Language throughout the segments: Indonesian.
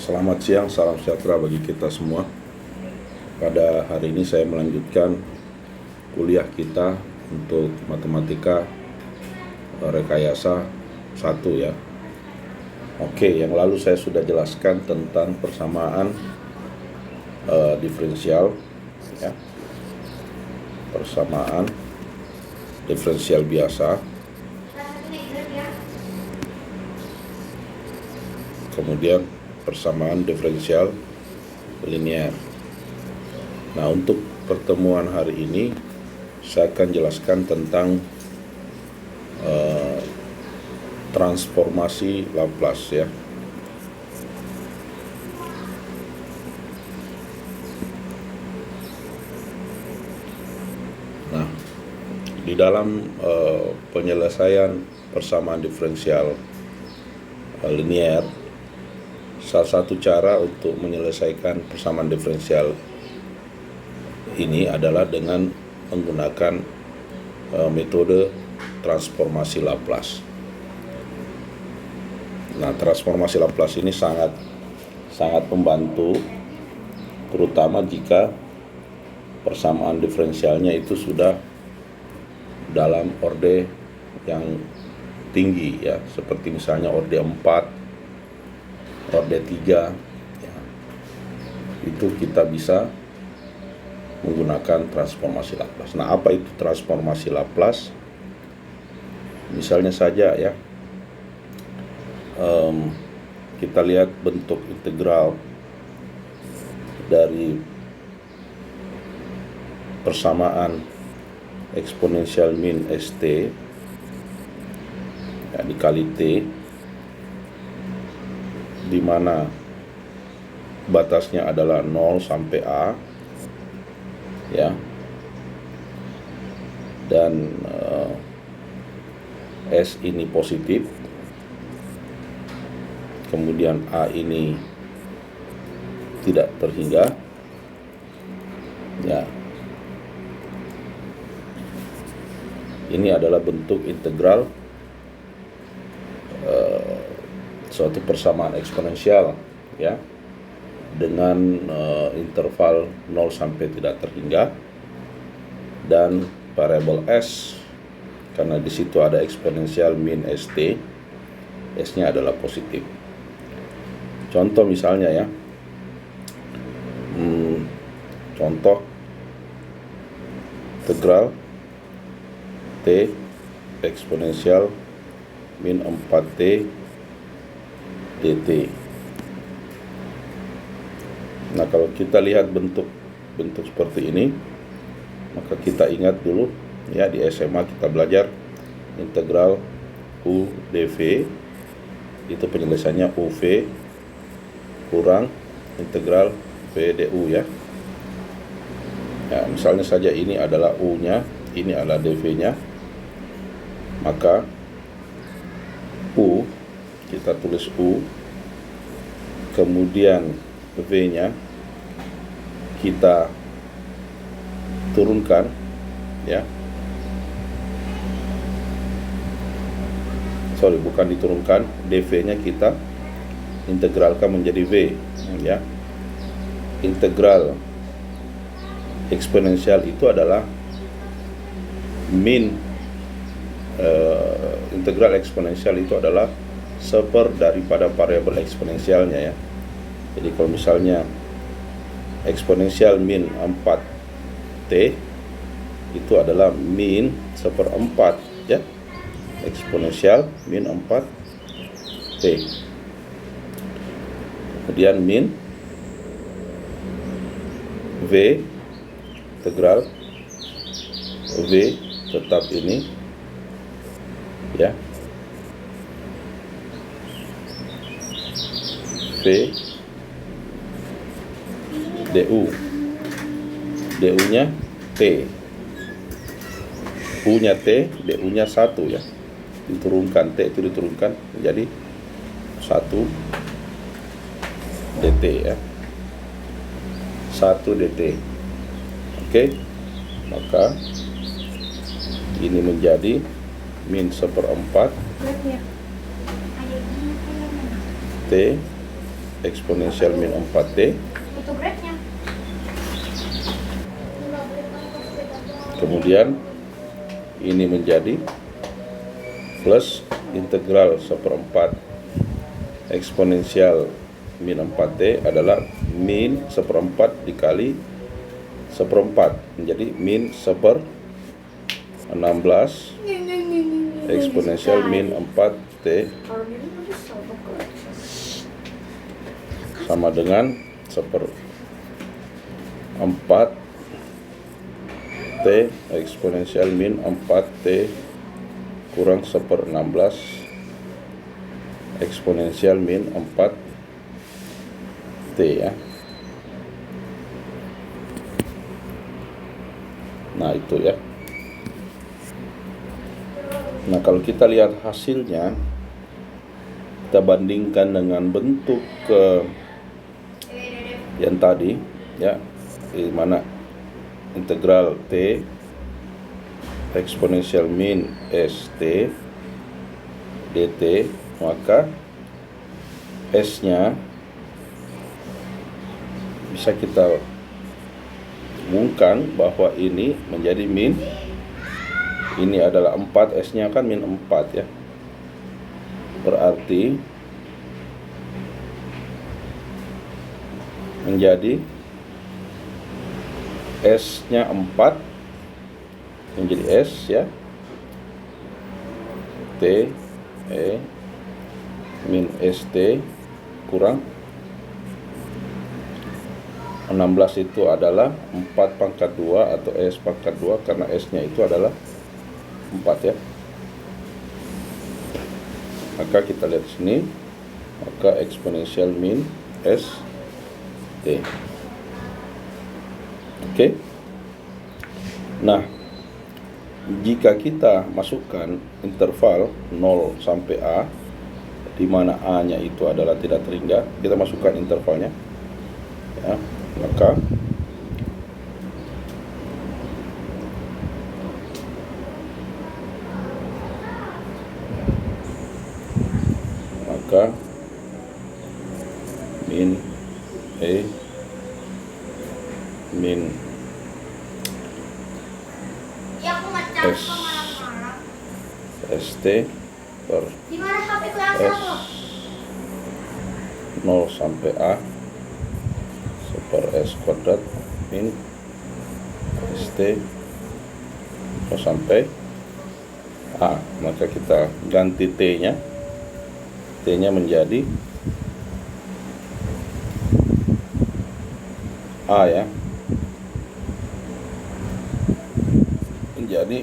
Selamat siang, salam sejahtera bagi kita semua. Pada hari ini saya melanjutkan kuliah kita untuk matematika rekayasa 1 ya. Oke, yang lalu saya sudah jelaskan tentang persamaan diferensial ya. Persamaan diferensial biasa. Kemudian persamaan diferensial linear. Nah, untuk pertemuan hari ini saya akan jelaskan tentang transformasi Laplace ya. Nah, di dalam penyelesaian persamaan diferensial linear, salah satu cara untuk menyelesaikan persamaan diferensial ini adalah dengan menggunakan metode transformasi Laplace. Nah, transformasi Laplace ini sangat membantu, terutama jika persamaan diferensialnya itu sudah dalam orde yang tinggi ya, seperti misalnya orde 4, orde 3 ya. Itu kita bisa menggunakan transformasi Laplace. Nah, apa itu transformasi Laplace? Misalnya saja ya, kita lihat bentuk integral dari persamaan eksponensial min st ya, dikali t, di mana batasnya adalah 0 sampai a ya, dan s ini positif, kemudian a ini tidak terhingga ya. Ini adalah bentuk integral suatu persamaan eksponensial ya, dengan interval 0 sampai tidak terhingga, dan variabel s karena di situ ada eksponensial min st, s-nya adalah positif. Contoh misalnya ya, contoh integral t eksponensial min 4t dt. Nah, kalau kita lihat bentuk seperti ini, maka kita ingat dulu ya, di SMA kita belajar integral u dv, itu penyelesaiannya uv kurang integral v du ya. Ya, misalnya saja ini adalah u-nya, ini adalah dv-nya, maka u kita tulis u, kemudian v-nya kita turunkan ya. Bukan diturunkan, dv-nya kita integralkan menjadi v ya. Integral eksponensial itu adalah min integral eksponensial itu adalah seper daripada variabel eksponensialnya ya. Jadi kalau misalnya eksponensial min 4t itu adalah min seperempat ya, eksponensial min 4t, kemudian min v integral v tetap ini ya, v du nya t, u nya t, du nya 1 ya, diturunkan, t itu diturunkan menjadi 1 dt ya, 1 dt. Oke, maka ini menjadi min seperempat t eksponensial min 4T. Itu grade-nya. Kemudian ini menjadi plus integral 1/4 eksponensial min 4T adalah min 1/4 dikali 1/4 menjadi min 1/16 eksponensial min 4T sama dengan 1/4 T eksponensial min 4T kurang 1/16 eksponensial min 4T ya. Nah itu ya. Nah kalau kita lihat hasilnya, kita bandingkan dengan bentuk yang tadi ya, di mana integral T eksponensial min ST dt, maka S-nya bisa kita hubungkan bahwa ini menjadi min, ini adalah 4, S-nya kan min 4 ya. Berarti menjadi S-nya 4 menjadi S ya, T min ST kurang 16 itu adalah 4 pangkat 2 atau S pangkat 2 karena S-nya itu adalah 4 ya. Maka kita lihat sini, maka eksponensial min ST. Oke. Nah, jika kita masukkan interval 0 sampai A, di mana A-nya itu adalah tidak terhingga, kita masukkan intervalnya ya, maka min min S ST per S 0 sampai A per S kuadrat min ST 0 sampai A. Maka kita ganti T-nya, T-nya menjadi A ya, menjadi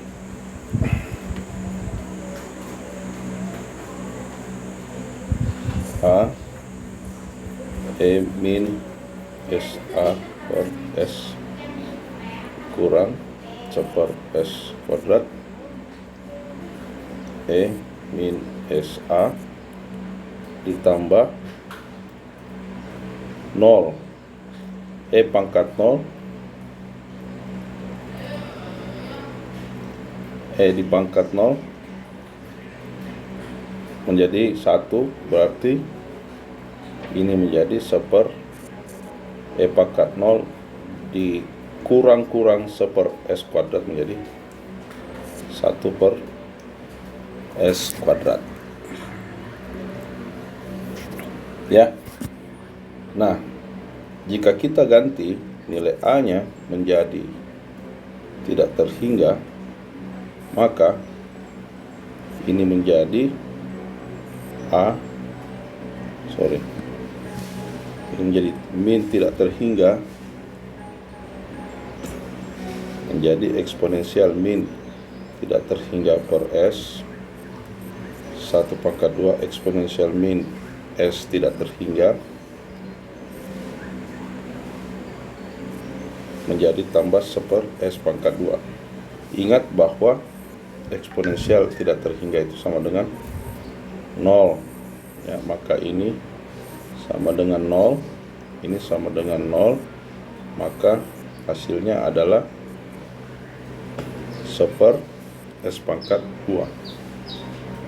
A E min SA per S kurang 1 S kuadrat E min SA ditambah 0 E pangkat 0 E di pangkat 0 menjadi 1, berarti ini menjadi 1 E pangkat 0 dikurang 1 S kuadrat menjadi 1 per S kuadrat ya. Nah, jika kita ganti nilai A-nya menjadi tidak terhingga, maka ini menjadi ini menjadi min tidak terhingga menjadi eksponensial min tidak terhingga per S 1 pangkat 2 eksponensial min S tidak terhingga menjadi tambah 1 S pangkat 2. Ingat bahwa eksponensial tidak terhingga itu sama dengan 0 ya, maka ini sama dengan 0, ini sama dengan 0, maka hasilnya adalah 1 S pangkat 2.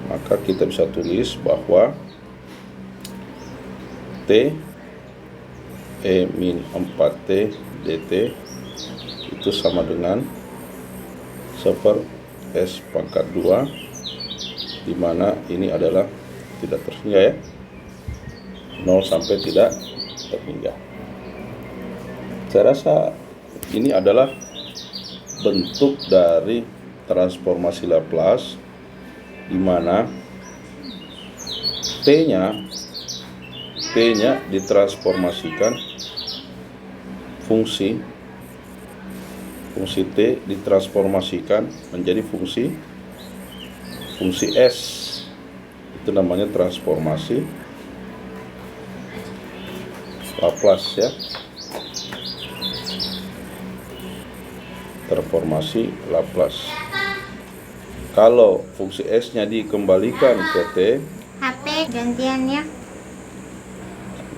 Maka kita bisa tulis bahwa T E min 4T dt itu sama dengan seper S pangkat 2, dimana ini adalah tidak terhingga ya, 0 sampai tidak terhingga. Saya rasa ini adalah bentuk dari transformasi Laplace di mana P-nya ditransformasikan fungsi T ditransformasikan menjadi fungsi S. Itu namanya transformasi Laplace ya. Transformasi Laplace. Kalau fungsi S-nya dikembalikan ke T, HP gantian ya.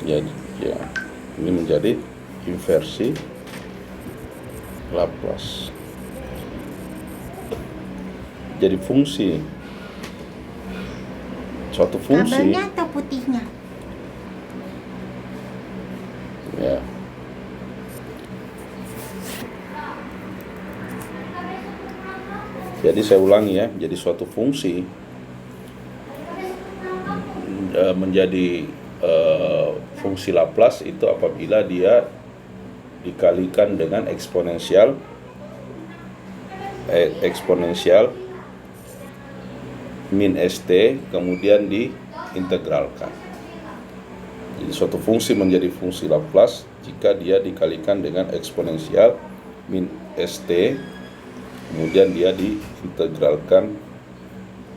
Ya, ini menjadi inversi Laplace. Jadi suatu fungsi Kabelnya atau putihnya? ya. Jadi saya ulangi ya, jadi suatu fungsi menjadi fungsi Laplace itu apabila dia dikalikan dengan eksponensial min st kemudian diintegralkan. Jadi suatu fungsi menjadi fungsi Laplace jika dia dikalikan dengan eksponensial min st kemudian dia diintegralkan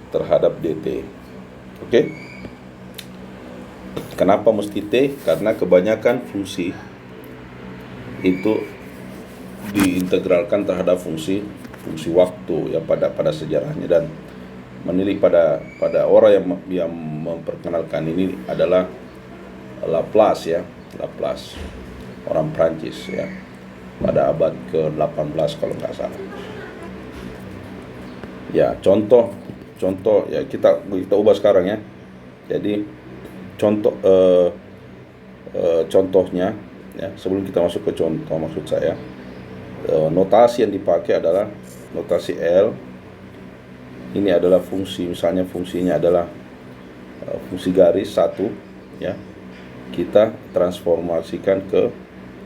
terhadap dt. Oke? Kenapa mesti T? Karena kebanyakan fungsi itu diintegralkan terhadap fungsi waktu ya pada sejarahnya, dan menilik pada orang yang memperkenalkan ini adalah Laplace ya, Laplace, orang Prancis ya, pada abad ke-18 kalau nggak salah. Ya, contoh ya kita ubah sekarang ya. Jadi contohnya ya, sebelum kita masuk ke contoh, maksud saya notasi yang dipakai adalah notasi L. Ini adalah fungsi, misalnya fungsinya adalah fungsi garis 1 ya. Kita transformasikan ke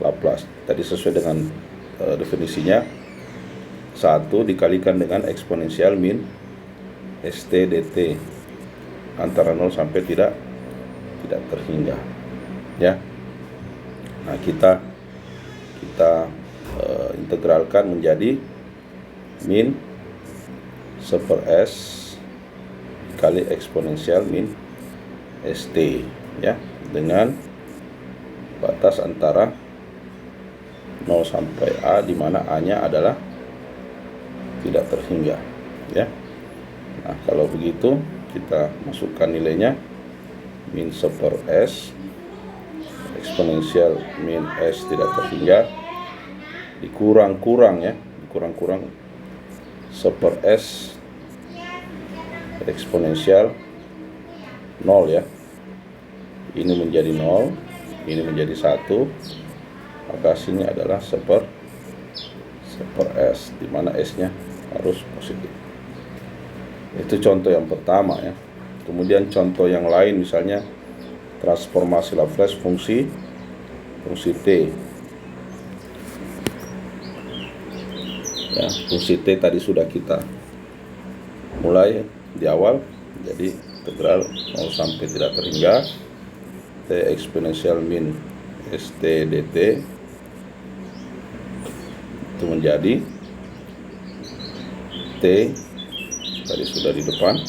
Laplace. Tadi sesuai dengan definisinya, 1 dikalikan dengan eksponensial min st dt antara 0 sampai tidak terhingga ya. Nah, kita integralkan menjadi min seper S kali eksponensial min st ya, dengan batas antara 0 sampai A, di mana A-nya adalah tidak terhingga ya. Nah, kalau begitu kita masukkan nilainya min seper S eksponensial min S tidak terhingga dikurang seper S eksponensial 0 ya. Ini menjadi 0, ini menjadi 1, maka hasilnya adalah seper S, di mana S-nya harus positif. Itu contoh yang pertama ya. Kemudian contoh yang lain, misalnya transformasi Laplace fungsi T ya. Fungsi T tadi sudah kita mulai di awal, jadi integral 0 sampai tidak terhingga T eksponensial min st dt itu menjadi T tadi sudah di depan,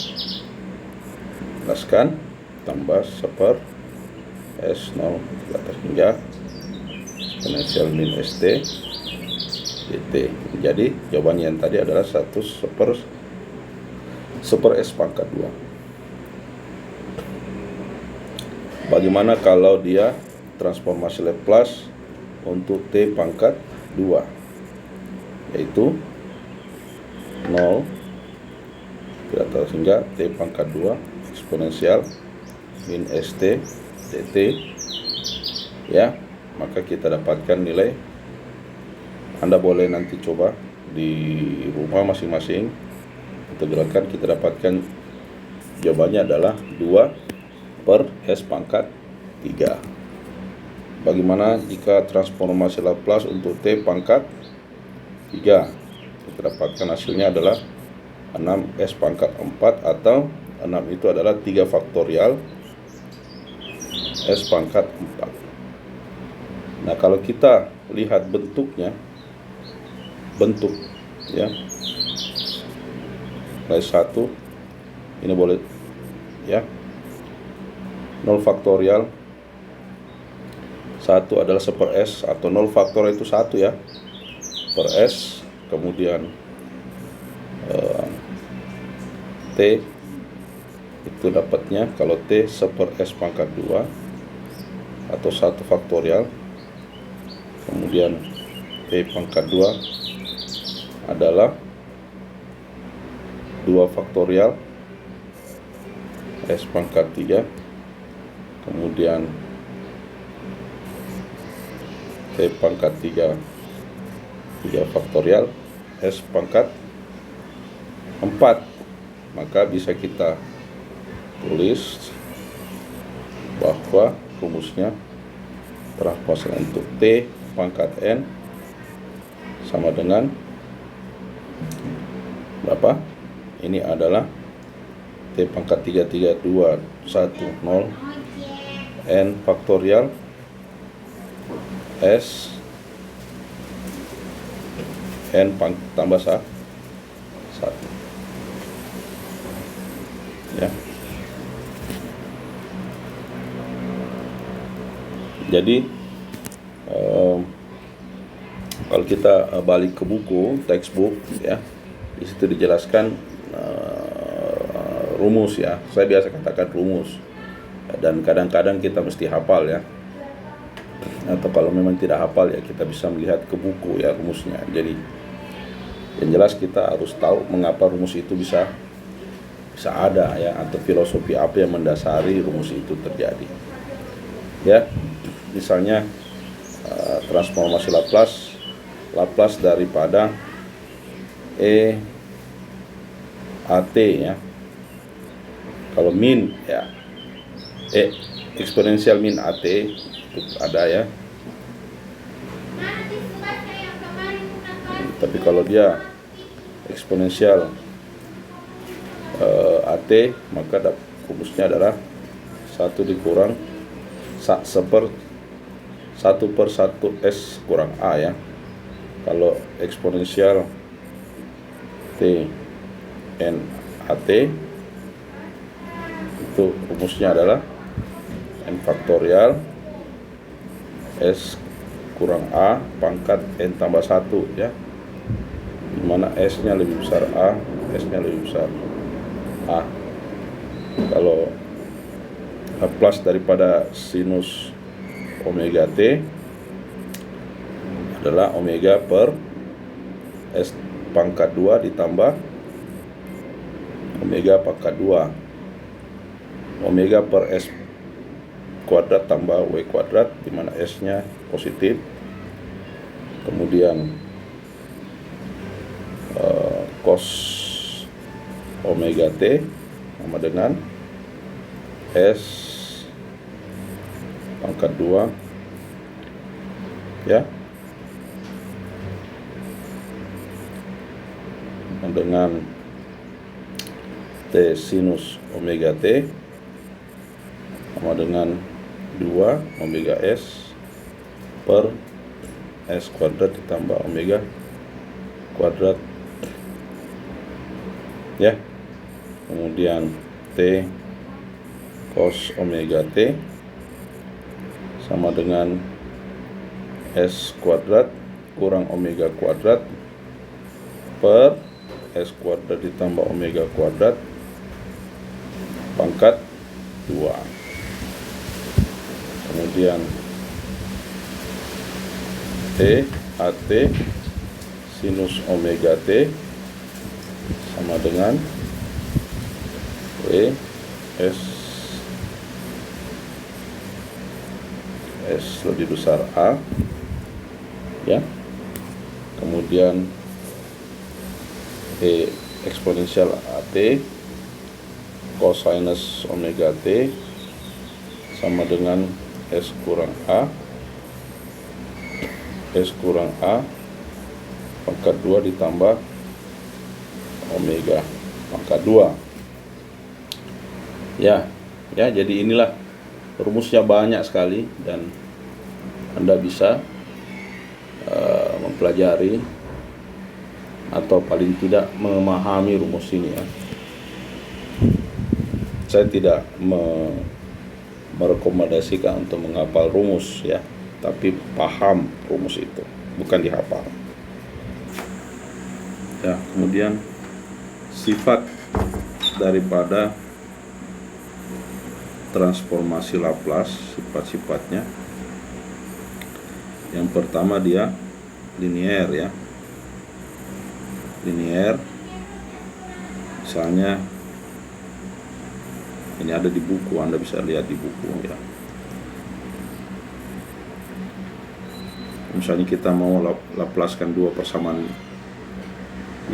jelaskan, tambah seper S 0 tidak terhingga eksponensial min st dt. Jadi jawabannya yang tadi adalah 1 seper S pangkat 2. Bagaimana kalau dia transformasi Laplace untuk T pangkat 2, yaitu 0 tidak terhingga T pangkat 2 eksponensial min st dt ya. maka kita dapatkan nilai. Anda boleh nanti coba di rumah masing-masing, integralkan, kita dapatkan jawabannya adalah 2/S⁻3. Bagaimana jika transformasi Laplace untuk T pangkat 3? Kita dapatkan hasilnya adalah 6S⁻4, atau 6 itu adalah 3 faktorial S⁻4. Nah, kalau kita lihat bentuknya, ya, nilai 1 ini boleh ya, 0 faktorial 1 adalah 1/S, atau 0 faktorial itu 1 ya, per S. Kemudian T itu dapatnya kalau T 1/S⁻2 atau 1 faktorial. Kemudian T pangkat 2 adalah 2 faktorial S⁻3. Kemudian T pangkat 3 faktorial S⁻4. Maka bisa kita tulis bahwa rumusnya transformasi untuk T pangkat N sama dengan berapa? Ini adalah T pangkat 3, 3, 2, 1, 0 N faktorial S N tambah 1 ya. Jadi kalau kita balik ke buku textbook ya, di situ dijelaskan rumus ya. Saya biasa katakan rumus, dan kadang-kadang kita mesti hafal ya, atau kalau memang tidak hafal ya kita bisa melihat ke buku ya rumusnya. Jadi yang jelas kita harus tahu mengapa rumus itu bisa ada ya, atau filosofi apa yang mendasari rumus itu terjadi ya. Misalnya transformasi Laplace daripada AT ya. Kalau min ya, eksponensial min AT itu ada ya. Tapi kalau dia eksponensial AT, maka rumusnya adalah 1 dikurang 1/1S kurang A ya. Kalau eksponensial T N AT itu rumusnya adalah N faktorial S kurang A pangkat N tambah 1 ya, dimana S nya lebih besar A, S nya lebih besar A. Kalau Laplace daripada sinus omega T adalah omega per S pangkat 2 ditambah omega pangkat 2, omega per S kuadrat tambah W kuadrat, dimana S nya positif. Kemudian cos omega T sama dengan S pangkat 2 ya, dengan T sinus omega T sama dengan 2 omega S per S kuadrat ditambah omega kuadrat ya. Kemudian T cos omega T sama dengan S kuadrat kurang omega kuadrat per S kuadrat ditambah omega kuadrat pangkat 2. Kemudian T AT sinus omega T sama dengan W S S lebih besar A, ya. Kemudian E eksponensial AT cosinus omega T sama dengan S kurang A pangkat 2 ditambah omega pangkat 2. Ya, jadi inilah rumusnya, banyak sekali, dan Anda bisa mempelajari atau paling tidak memahami rumus ini, ya. Saya tidak merekomendasikan untuk menghafal rumus, ya, tapi paham rumus itu, bukan dihafal. Ya, kemudian sifat daripada transformasi Laplace, sifat-sifatnya. Yang pertama dia linear, ya. Linear, misalnya ini ada di buku, Anda bisa lihat di buku, ya. Misalnya kita mau Laplacekan dua persamaan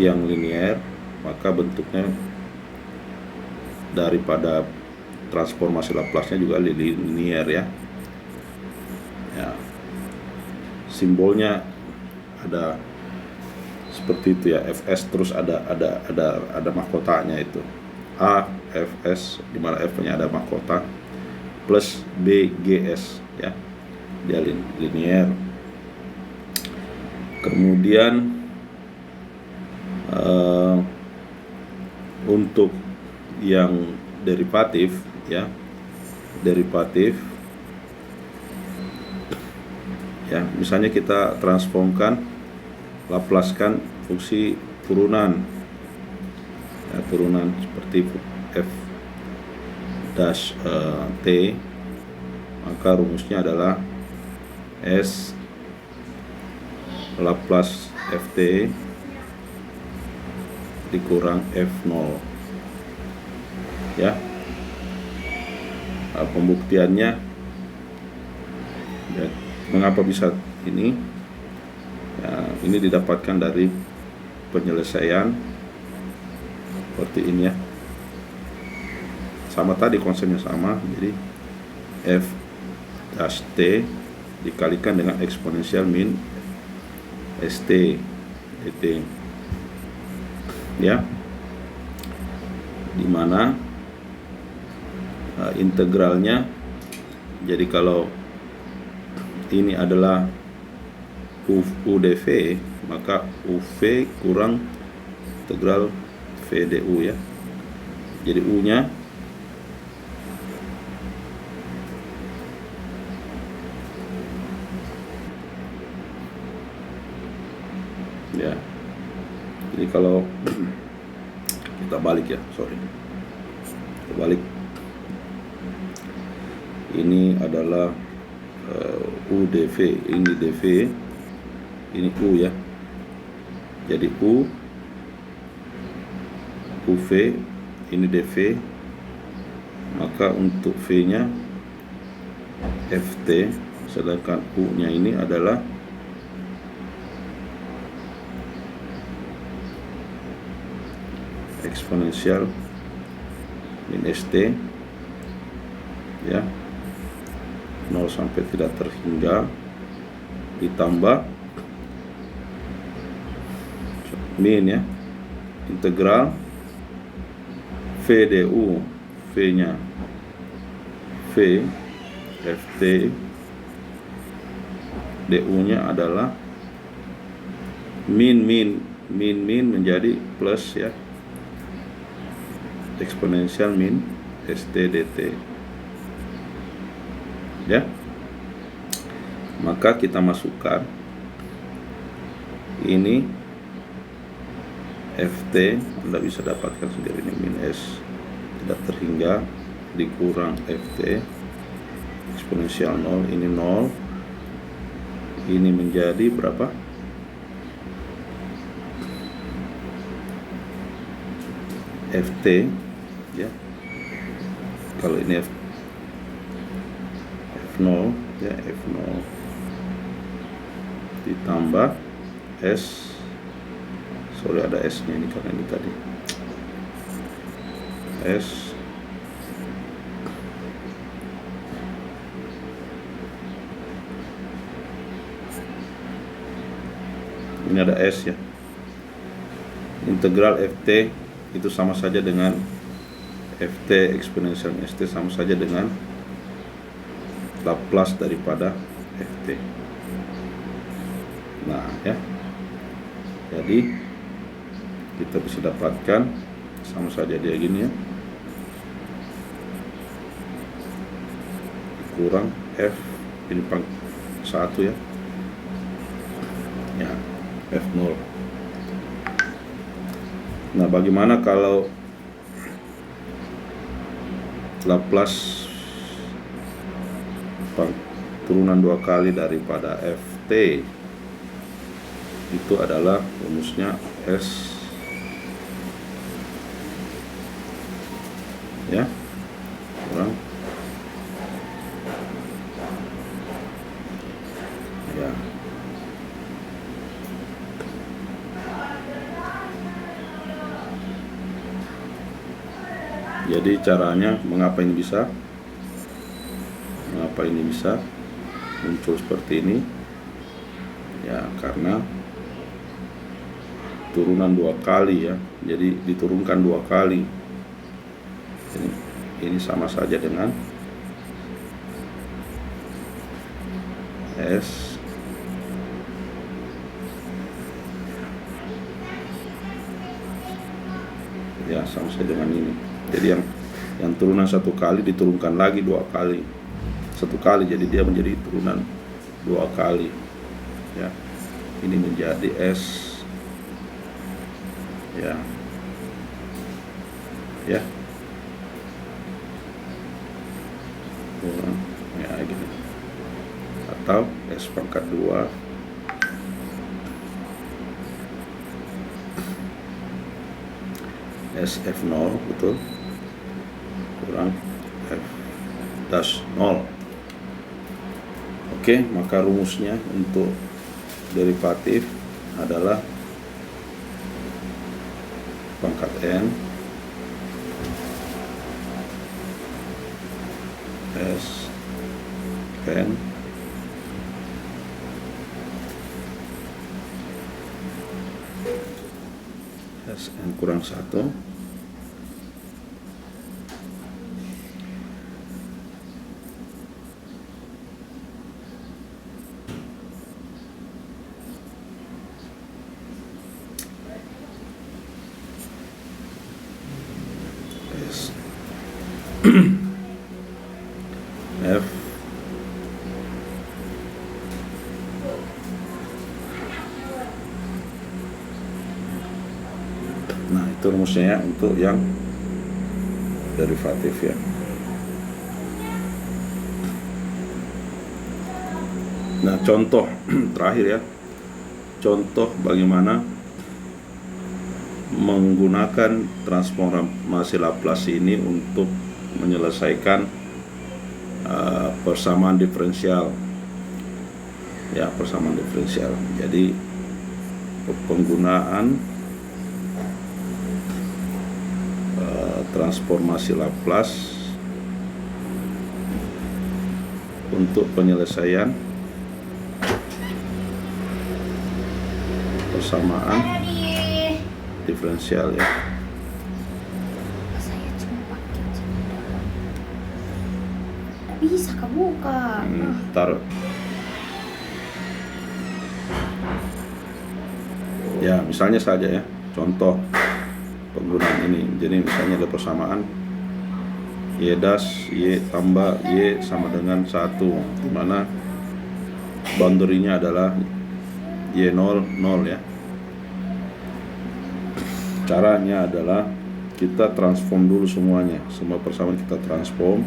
yang linear, maka bentuknya daripada transformasi Laplace-nya juga linear, ya. Ya. Simbolnya ada seperti itu, ya, Fs, terus ada mahkotanya itu. A, Fs, di mana F-nya ada mahkota, plus BGS, ya. Dia linear. Kemudian untuk yang derivatif, ya, ya, misalnya kita transformkan, Laplacekan fungsi turunan, ya, turunan seperti f dash t, maka rumusnya adalah S Laplace ft dikurang f0, ya. Pembuktiannya, ya, mengapa bisa ini, ya, ini didapatkan dari penyelesaian seperti ini, ya. Sama tadi, konsepnya sama, jadi f dash t dikalikan dengan eksponensial min st dt, ya, dimana integralnya, jadi kalau ini adalah UdV, maka UV kurang integral VDU, ya. Jadi U nya ya, jadi kalau kita balik, ya, kita balik, ini adalah UdV, ini dV, ini U, ya. Jadi UV, ini dV, maka untuk V nya Ft, sedangkan U nya ini adalah eksponensial min st, ya, 0 sampai tidak terhingga, ditambah min, ya, integral VDU, V nya V Ft, DU nya adalah min menjadi plus, ya, eksponensial min st dt, ya. Maka kita masukkan ini Ft, Anda bisa dapatkan sendiri, ini min S tidak terhingga dikurang Ft eksponensial 0, ini 0, ini menjadi berapa? Ft, ya. Kalau ini F0 ya, F0 ditambah S, sorry ada S nya ini karena ini tadi, S ini ada S ya, integral Ft itu sama saja dengan Ft eksponensial St sama saja dengan Laplace daripada Ft. Nah ya, jadi kita bisa dapatkan sama saja dia gini ya, kurang F ini pangkat 1 ya, ya F0. Nah bagaimana kalau Laplace turunan 2 kali daripada Ft itu adalah rumusnya S ya kurang ya. Jadi caranya mengapa ini bisa muncul seperti ini ya, karena turunan 2 kali ya, jadi diturunkan 2 kali. Ini sama saja dengan S ya, sama saja dengan ini. Jadi yang turunan 1 kali diturunkan lagi 2 kali, 1 kali, jadi dia menjadi turunan 2 kali ya. Ini menjadi S ya ya kurang ya gini, atau S pangkat 2 SF0 betul kurang F dash 0. Oke, maka rumusnya untuk derivatif adalah pangkat N S N Sn kurang 1 S F nah itu rumusnya ya, untuk yang derivatif ya. Nah contoh terakhir ya, contoh bagaimana menggunakan transformasi Laplace ini untuk menyelesaikan persamaan diferensial ya, persamaan diferensial. Jadi penggunaan transformasi Laplace untuk penyelesaian persamaan diferensial ya. Saya cuma pakai jendela. Tak bisa kebuka. Taruh. Ya, misalnya saja ya, contoh penggunaan ini. Jadi misalnya ada persamaan Y dash Y tambah Y sama dengan 1, di mana boundary-nya adalah Y0 0 ya. Caranya adalah kita transform dulu semuanya, semua persamaan kita transform.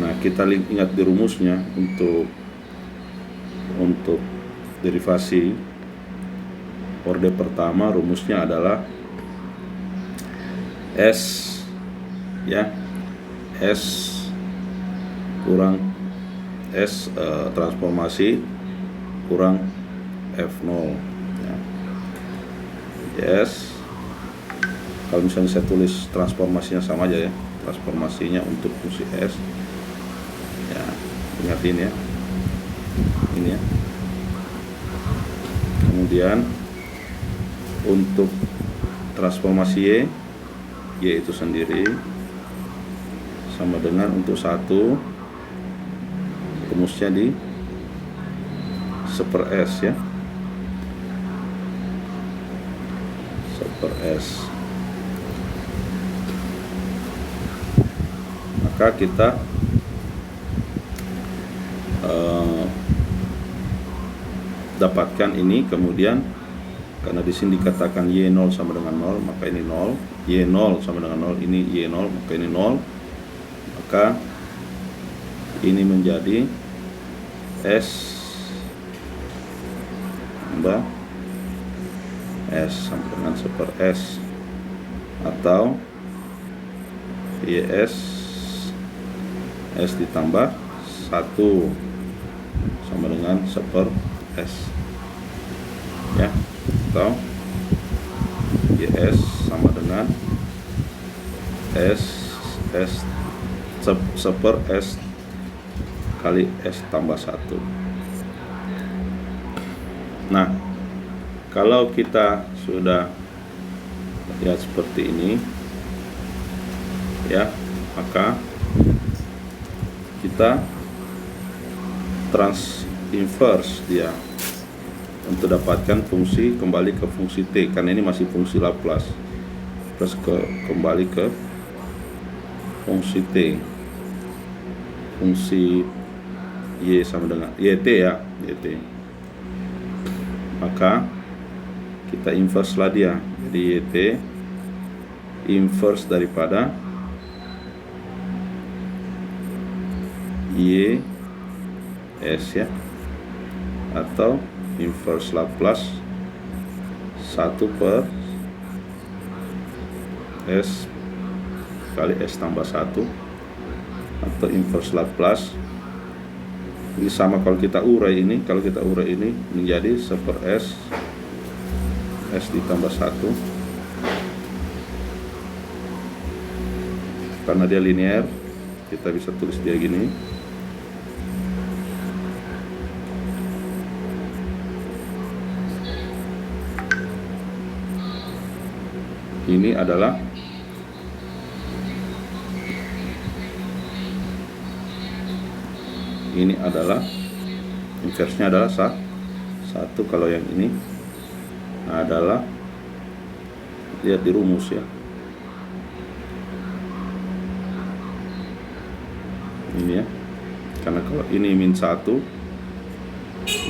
Nah, kita ingat di rumusnya untuk derivasi Orde pertama rumusnya adalah S ya, S kurang S transformasi kurang F0 ya. S, kalau misalnya saya tulis transformasinya sama aja ya, transformasinya untuk fungsi S ya, ingatin ya, ini ya. Kemudian untuk transformasi Y itu sendiri sama dengan untuk 1 rumusnya di 1/S ya, 1/S. Maka kita dapatkan ini, kemudian karena di sini dikatakan Y0 sama dengan 0, maka ini 0, Y0 sama dengan 0, ini Y0, maka ini 0, maka ini menjadi S tambah S sama dengan 1/S, atau YS S ditambah 1 sama dengan 1/S ya, atau YS sama dengan S 1/S kali S tambah 1. Nah, kalau kita sudah lihat seperti ini ya, maka kita inverse dia untuk dapatkan fungsi, kembali ke fungsi T, karena ini masih fungsi Laplace, terus kembali ke fungsi T, fungsi Y sama dengan YT ya, YT. Maka kita inverse lah dia, jadi YT inverse daripada YS ya, atau inverse Laplace 1/S kali S tambah 1, atau inverse Laplace ini sama kalau kita urai ini, menjadi 1/S S ditambah 1, karena dia linear kita bisa tulis dia gini, ini adalah inverse-nya adalah 1. Kalau yang ini adalah, lihat di rumus ya, ini ya, karena kalau ini min 1,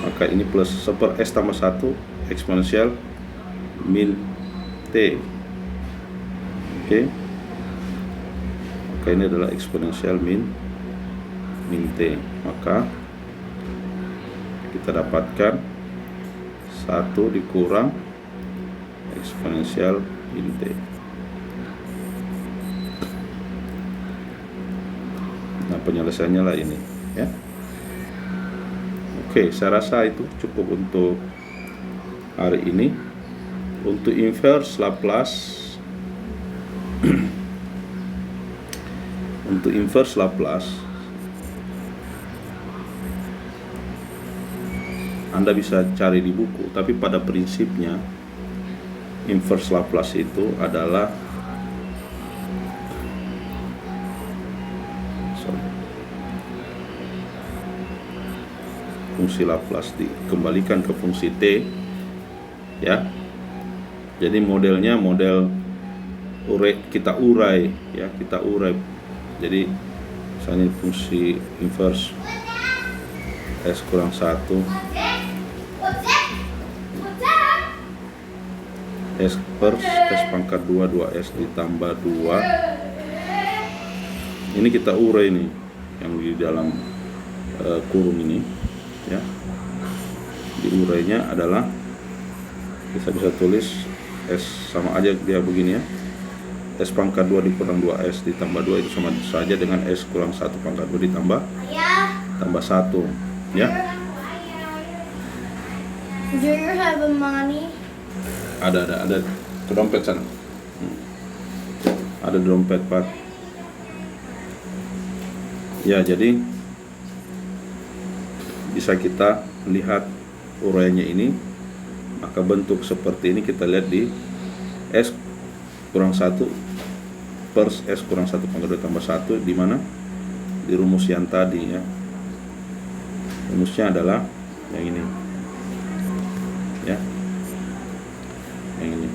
maka ini plus 1/S tambah 1 eksponensial min T. Oke, maka ini adalah eksponensial min T, maka kita dapatkan 1 dikurang eksponensial min T. Nah, penyelesaiannya lah ini ya. Oke, saya rasa itu cukup untuk hari ini. Untuk inverse Laplace untuk inverse Laplace Anda bisa cari di buku, tapi pada prinsipnya inverse Laplace itu adalah fungsi Laplace dikembalikan ke fungsi T ya. Jadi modelnya model kita urai. Jadi misalnya fungsi inverse S kurang 1 S per S pangkat 2 2S ditambah 2. Ini kita urai nih yang di dalam kurung ini ya. Diurainya adalah Kita bisa tulis S sama aja dia begini ya. S pangkat 2 dikurang 2S ditambah 2 itu sama saja dengan S kurang 1 pangkat 2 ditambah 1 ya. Do you have a money? Ada ke dompet sana. Ada di dompet Pak. Ya, jadi bisa kita lihat uraiannya ini. Maka bentuk seperti ini kita lihat di S kurang 1 per S kurang 1 pangkat 2 tambah 1 di mana? Di rumus yang tadi ya. Rumusnya adalah yang ini. Ya. Yang ini.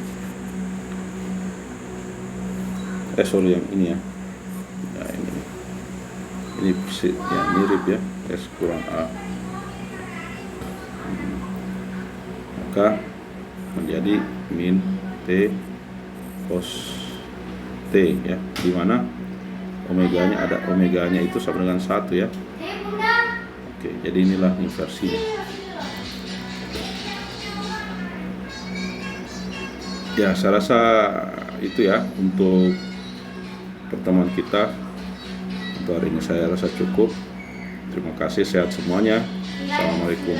Sorry yang ini ya. Ya ini. Ini ya mirip ya. S kurang A. Maka menjadi min T cos T ya, di mana omeganya itu sama dengan 1 ya. Oke, jadi inilah inversinya. Ya, saya rasa itu ya untuk pertemuan kita untuk hari ini. Saya rasa cukup. Terima kasih, sehat semuanya. Assalamualaikum.